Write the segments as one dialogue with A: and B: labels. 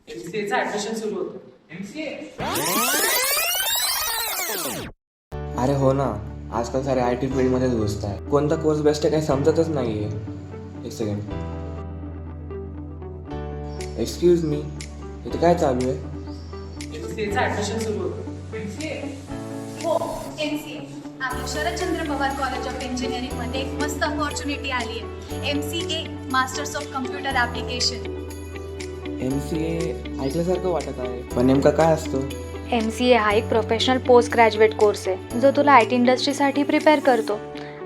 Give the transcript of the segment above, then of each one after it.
A: एमसीएचं admission सुरू होतं. MCA
B: अरे हो ना, आजकाल सारे IT फील्डमध्येच घुसत आहे. कोणता कोर्स बेस्ट आहे काही समजतच नाहीये. एक सेकंड. एक्सक्यूज मी, इथे काय चालू आहे?
A: एमसीएचं ऍडमिशन सुरू होतं. एमसीए
C: हो, MCA. आपल्या शरदचंद्र पवार कॉलेज ऑफ इंजिनिअरिंगमध्ये एक मस्त अपॉर्च्युनिटी आली आहे. MCA masters of computer application.
B: MCA ऐकल्यासारखं वाटत आहे, पण नेमका काय असतं?
D: MCA हा एक प्रोफेशनल पोस्ट ग्रॅज्युएट कोर्स आहे जो तुला IT इंडस्ट्रीसाठी प्रिपेअर करतो.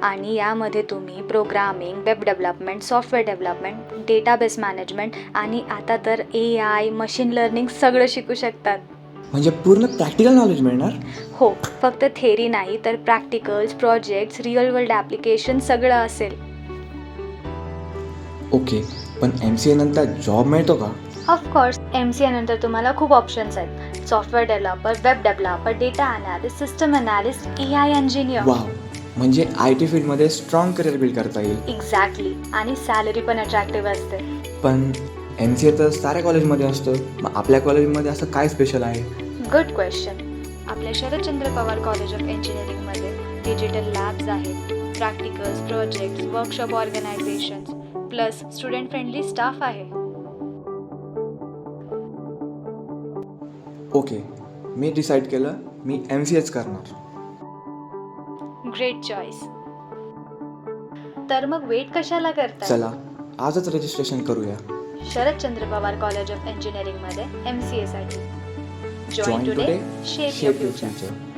D: आणि यामध्ये तुम्ही programming, web development, software development, database management आणि आता तर AI, मशीन लर्निंग सगळं शिकू शकतात.
B: म्हणजे पूर्ण प्रॅक्टिकल नॉलेज मिळणार?
D: हो, फक्त थेरी नाही तर practicals, projects, real world application सगळं असेल.
B: ओके, पण MCA नंतर जॉब मिळतो का?
D: ऑफकोर्स MCA नंतर तुम्हाला खूप ऑप्शन्स आहेत. Software developer, web developer, data analyst, system analyst, AI engineer.
B: Wow, म्हणजे IT फील्डमध्ये स्ट्रॉंग करिअर बिल्ड करता येईल.
D: एक्झॅक्टली. आणि सॅलरी पण अट्रॅक्टिव्ह असते.
B: पण MCA तर साऱ्या कॉलेजमध्ये असतं, मग आपल्या कॉलेजमध्ये असं काय स्पेशल आहे?
D: Good question. आपल्या शरदचंद्र पवार कॉलेज ऑफ इंजिनिअरिंगमध्ये डिजिटल लॅब्स आहेत, practicals, projects, workshop organisations, plus student friendly staff आहे.
B: ओके, मी डिसाईड केलं, मी MCAच करणार.
D: Great choice. तर मग वेट कशाला करताय?
B: चला आजच रजिस्ट्रेशन करूया.
D: शरदचंद्र पवार कॉलेज ऑफ इंजिनिअरिंगमध्ये MCA साठी.
B: Join
D: join today,
B: today,
D: shape
B: shape
D: your
B: your
D: future.
B: future.